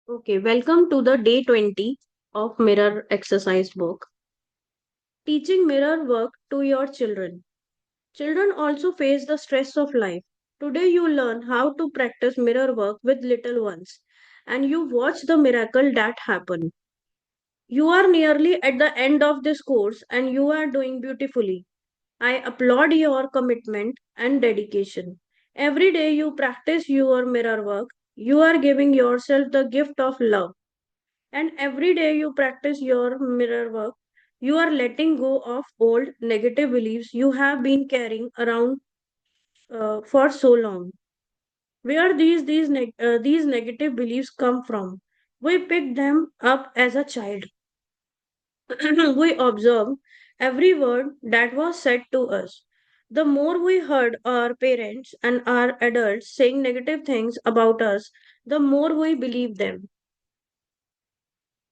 Okay, welcome to the day 20 of Mirror Exercise Book. Teaching mirror work to your children. Children also face the stress of life. Today, you learn how to practice mirror work with little ones and you watch the miracle that happen. You are nearly at the end of this course and you are doing beautifully. I applaud your commitment and dedication. Every day you practice your mirror work, you are giving yourself the gift of love. And every day you practice your mirror work, you are letting go of old negative beliefs you have been carrying around for so long. Where these negative beliefs come from? We pick them up as a child. We observe every word that was said to us. The more we heard our parents and our adults saying negative things about us, the more we believe them.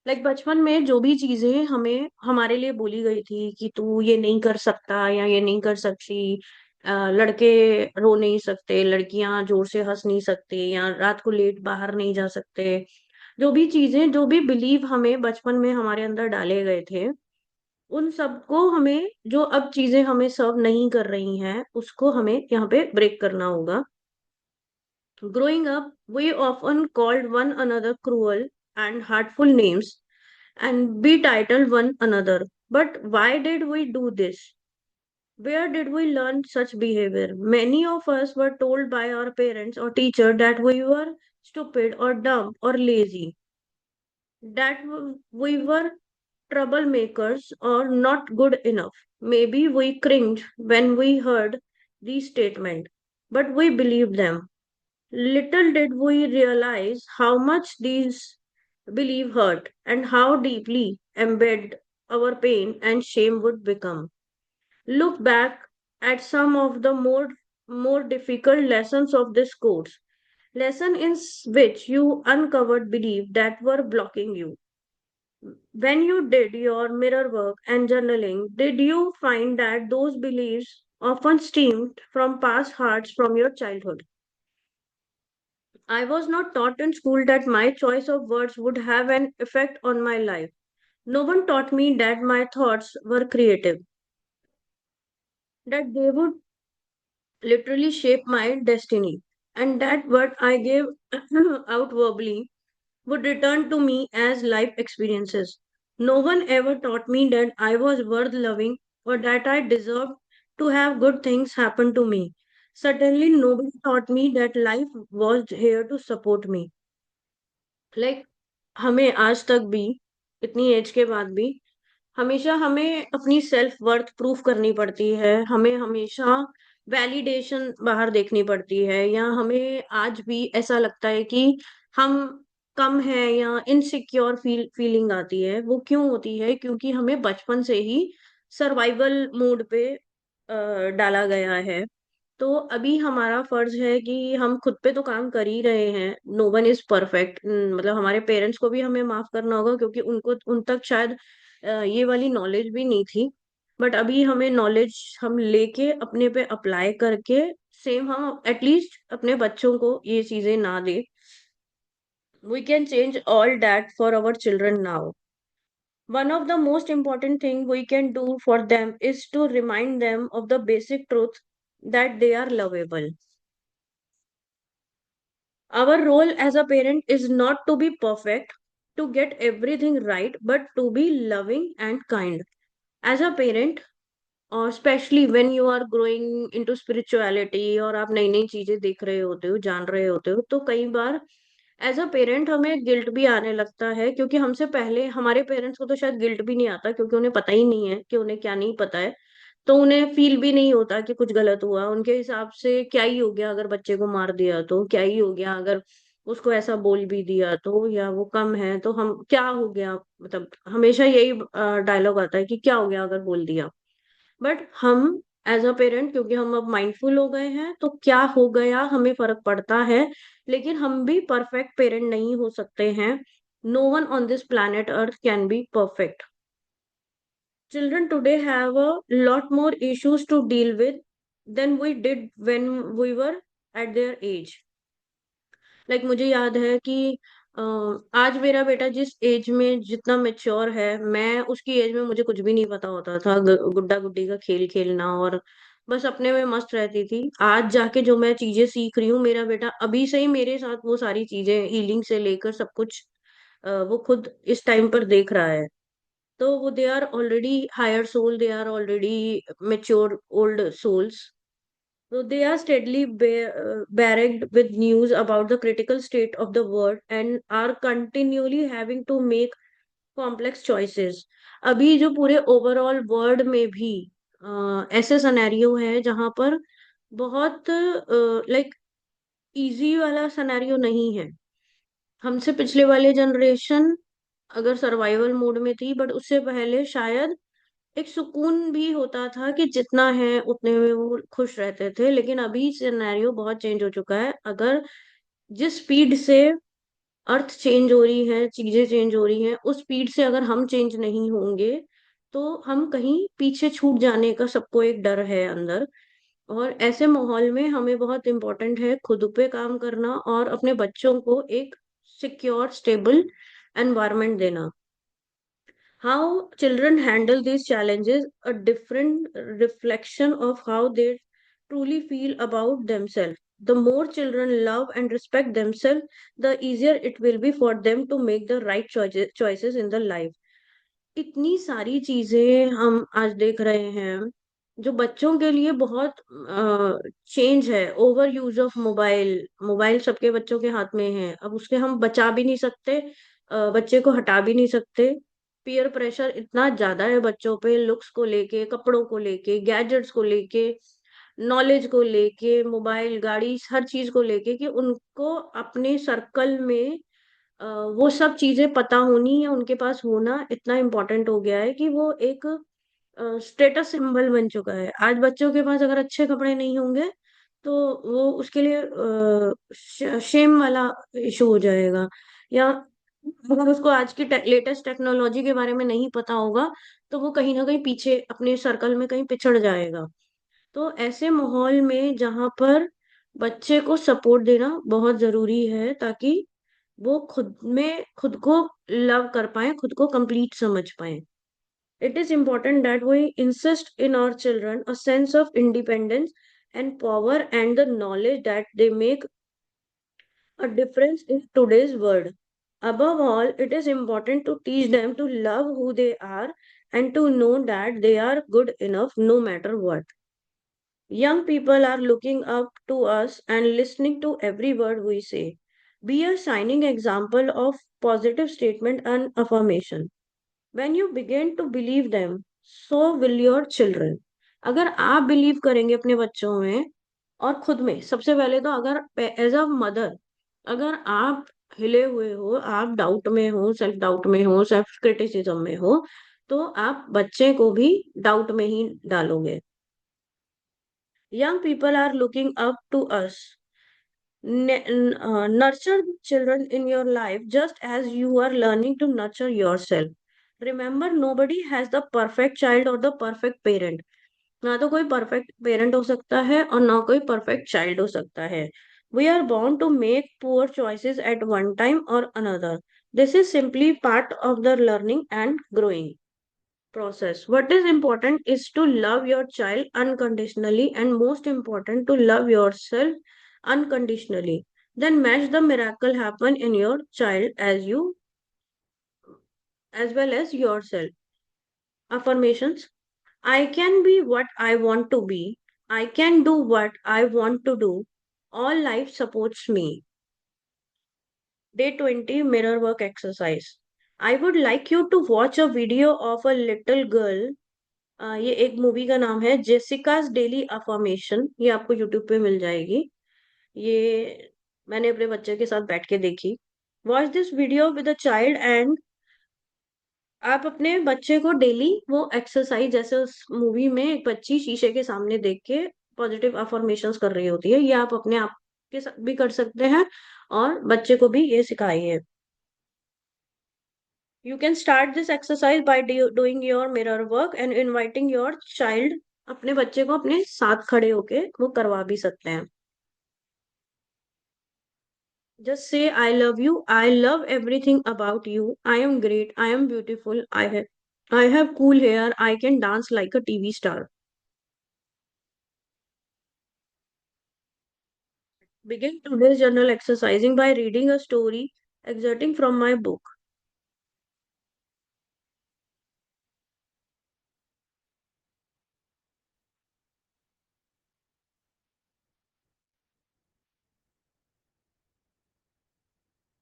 बचपन में जो भी चीजें हमें हमारे लिए बोली गई थी कि तू ये नहीं कर सकता या ये नहीं कर सकती। लड़के रो नहीं सकते, लड़कियां जोर से हंस नहीं सकती, या रात को लेट बाहर नहीं जा सकते। जो भी बिलीव हमें बचपन में हमारे अंदर डाले गए थे, उन सबको हमें, जो अब चीजें हमें सर्व नहीं कर रही हैं, उसको हमें यहाँ पे ब्रेक करना होगा। Growing up, we often called one another cruel and hurtful names and betitled one another. But why did we do this? Where did we learn such behavior? Many of us were told by our parents or teacher that we were stupid or dumb or lazy, that we were troublemakers or not good enough. Maybe we cringed when we heard these statements, but we believed them. Little did we realize how much these beliefs hurt and how deeply embedded our pain and shame would become. Look back at some of the more difficult lessons of this course. Lesson in which you uncovered beliefs that were blocking you. When you did your mirror work and journaling, did you find that those beliefs often stemmed from past hurts from your childhood? I was not taught in school that my choice of words would have an effect on my life. No one taught me that my thoughts were creative, that they would literally shape my destiny, and that what I gave out verbally would return to me as life experiences. No one ever taught me that I was worth loving or that I deserved to have good things happen to me. Certainly, nobody taught me that life was here to support me. Like, हमें आज तक भी, इतनी as के बाद भी, हमेशा हमें अपनी सेल्फ वर्थ प्रूफ करनी पड़ती है, हमें हमेशा वैलिडेशन बाहर देखनी पड़ती है, या हमें आज भी ऐसा लगता है कि हम कम है या इनसिक्योर फीलिंग आती है। वो क्यों होती है? क्योंकि हमें बचपन से ही सर्वाइवल मोड पे डाला गया है। तो अभी हमारा फर्ज है कि हम खुद पे तो काम कर ही रहे हैं। No one is perfect. मतलब हमारे पेरेंट्स को भी हमें माफ करना होगा, क्योंकि उनको उन तक शायद ये वाली नॉलेज भी नहीं थी। बट अभी हमें नॉलेज हम लेके अपने पे अप्लाई करके सेम हम एटलीस्ट अपने बच्चों को ये चीजें ना दे। We can change all that for our children now. One of the most important thing we can do for them is to remind them of the basic truth that they are lovable. Our role as a parent is not to be perfect, to get everything right, but to be loving and kind. As a parent, और specially when you are growing into spirituality, और आप नई नई चीजें देख रहे होते हो, जान रहे होते हो, तो कई बार एज अ पेरेंट हमें गिल्ट भी आने लगता है, क्योंकि हमसे पहले हमारे पेरेंट्स को तो शायद गिल्ट भी नहीं आता, क्योंकि उन्हें पता ही नहीं है कि उन्हें क्या नहीं पता है। तो उन्हें फील भी नहीं होता कि कुछ गलत हुआ। उनके हिसाब से क्या ही हो गया अगर बच्चे को मार दिया, तो क्या ही हो गया अगर उसको ऐसा बोल भी दिया, तो या वो कम है तो हम क्या हो गया। मतलब हमेशा यही डायलॉग आता है कि क्या हो गया अगर बोल दिया। बट हम एज अ पेरेंट, क्योंकि हम अब माइंडफुल हो गए हैं, तो क्या हो गया हमें फर्क पड़ता है। लेकिन हम भी परफेक्ट पेरेंट नहीं हो सकते हैं। No one on this planet earth can be perfect. Children today have a lot more issues to deal with than we did when we were at their age. मुझे याद है कि आज मेरा बेटा जिस एज में जितना मेच्योर है, मैं उसकी एज में मुझे कुछ भी नहीं पता होता था। गुड्डा गुड्डी का खेल खेलना और बस अपने में मस्त रहती थी। आज जाके जो मैं चीजें सीख रही हूँ, मेरा बेटा अभी से ही मेरे साथ वो सारी चीजें हीलिंग से लेकर सब कुछ वो खुद इस टाइम पर देख रहा है। तो वो they are already higher soul, they are already mature old souls. So they are steadily barracked with news about the critical state of the world and are continually having to make complex choices. अभी जो पूरे overall world में भी ऐसे scenario है जहां पर बहुत लाइक इजी वाला सिनेरियो नहीं है। हमसे पिछले वाले जनरेशन अगर सर्वाइवल मोड में थी, बट उससे पहले शायद एक सुकून भी होता था कि जितना है उतने में वो खुश रहते थे। लेकिन अभी सिनेरियो बहुत चेंज हो चुका है। अगर जिस स्पीड से अर्थ चेंज हो रही है, चीजें चेंज हो रही हैं, उस स्पीड से अगर हम चेंज नहीं होंगे तो हम कहीं पीछे छूट जाने का सबको एक डर है अंदर। और ऐसे माहौल में हमें बहुत इम्पोर्टेंट है खुद पे काम करना और अपने बच्चों को एक सिक्योर स्टेबल एनवायरनमेंट देना। How children handle these challenges, a different reflection of how they truly feel about themselves. The more children love and respect themselves, the easier it will be for them to make the right choices in the life. इतनी सारी चीजें हम आज देख रहे हैं जो बच्चों के लिए बहुत चेंज है। Over use of mobile, mobile सबके बच्चों के हाथ में है, अब उसके हम बचा भी नहीं सकते, बच्चे को हटा भी नहीं सकते। पीयर प्रेशर इतना ज्यादा है बच्चों पे, लुक्स को लेके, कपड़ों को लेके, गैजेट्स को लेके, नॉलेज को लेके, मोबाइल, गाड़ी, हर चीज को लेके कि उनको अपने सर्कल में वो सब चीजें पता होनी या उनके पास होना इतना इम्पोर्टेंट हो गया है कि वो एक स्टेटस सिंबल बन चुका है। आज बच्चों के पास अगर अच्छे कपड़े नहीं होंगे तो वो उसके लिए शेम वाला इशू हो जाएगा। या अगर उसको आज की लेटेस्ट टेक्नोलॉजी के बारे में नहीं पता होगा तो वो कहीं ना कहीं पीछे अपने सर्कल में कहीं पिछड़ जाएगा। तो ऐसे माहौल में जहां पर बच्चे को सपोर्ट देना बहुत जरूरी है ताकि वो खुद में खुद को लव कर पाए, खुद को कंप्लीट समझ पाए। It is important that we insist in our children a sense of independence and power and the knowledge that they make a difference in today's world. Above all, it is important to teach them to love who they are and to know that they are good enough no matter what. Young people are looking up to us and listening to every word we say. Be a shining example of positive statement and affirmation. When you begin to believe them, so will your children. अगर आप believe करेंगे अपने बच्चों में और खुद में, सबसे पहले तो अगर एज अ मदर अगर आप हिले हुए हो, आप डाउट में हो, सेल्फ डाउट में हो, सेल्फ क्रिटिसिज्म में हो, तो आप बच्चे को भी डाउट में ही डालोगे। Young people are looking up to us. Nurture children in your life just as you are learning to nurture yourself. Remember, nobody has the perfect child or the perfect parent. ना तो कोई perfect parent हो सकता है और ना कोई perfect child हो सकता है। We are born to make poor choices at one time or another. This is simply part of the learning and growing process. What is important is to love your child unconditionally, and most important, to love yourself unconditionally. Then match the miracle happen in your child as well as yourself. Affirmations. I can be what I want to be. I can do what I want to do. All life supports me. Day 20 mirror work exercise. I would like you to watch a video of a little girl. ये एक movie का नाम है जेसिका's daily affirmation, ये आपको YouTube पे मिल जाएगी। ये मैंने अपने बच्चे के साथ बैठ के देखी। Watch this video with a child and आप अपने बच्चे को डेली वो एक्सरसाइज, जैसे उस मूवी में एक बच्ची शीशे के सामने देख के पॉजिटिव अफर्मेशंस कर रही होती है, ये आप अपने आप के साथ भी कर सकते हैं और बच्चे को भी ये सिखाइए। You can start this exercise by doing your mirror work and inviting your child. अपने बच्चे को अपने साथ खड़े होके वो करवा भी सकते हैं। Just say I love you. I love everything about you. I am great. I am beautiful. I have cool hair. I can dance like a TV star. Begin today's journal exercising by reading a story excerpting from my book.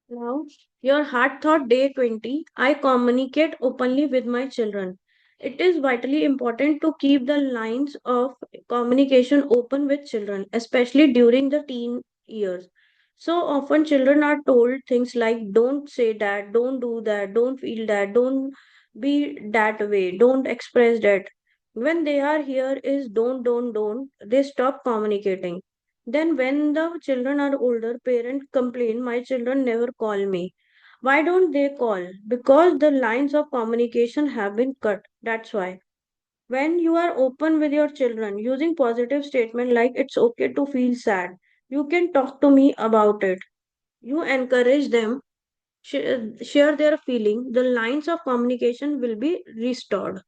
Now, your heart thought day 20. I communicate openly with my children. It is vitally important to keep the lines of communication open with children, especially during the teen years. So often, children are told things like don't say that, don't do that, don't feel that, don't be that way, don't express that. When they are here, is don't, they stop communicating. Then, when the children are older, parents complain, my children never call me. Why don't they call? Because the lines of communication have been cut. That's why. When you are open with your children, using positive statement like it's okay to feel sad, you can talk to me about it. You encourage them, share their feeling, the lines of communication will be restored.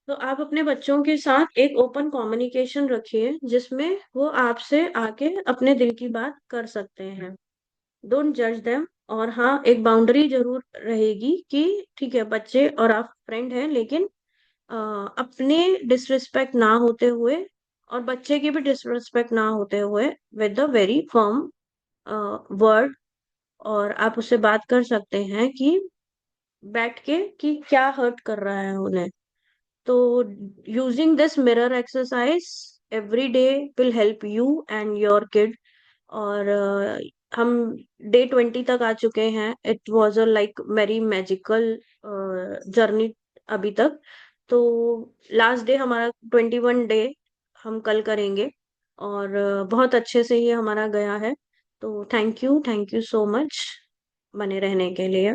तो आप अपने बच्चों के साथ एक open communication रखिए जिसमें वो आपसे आके अपने दिल की बात कर सकते हैं। डोंट जज देम। और हाँ, एक बाउंड्री जरूर रहेगी कि ठीक है, बच्चे और आप फ्रेंड हैं, लेकिन अपने डिसरिस्पेक्ट ना होते हुए और बच्चे की भी डिसरिस्पेक्ट ना होते हुए, with the very firm word. और आप उससे बात कर सकते हैं कि बैठ के कि क्या हर्ट कर रहा है उन्हें। तो using this mirror exercise every day will help you and your kid। और हम डे 20 तक आ चुके हैं। It was a like very magical journey अभी तक। तो लास्ट डे हमारा 21 डे हम कल करेंगे। और बहुत अच्छे से ये हमारा गया है। तो थैंक यू सो मच बने रहने के लिए।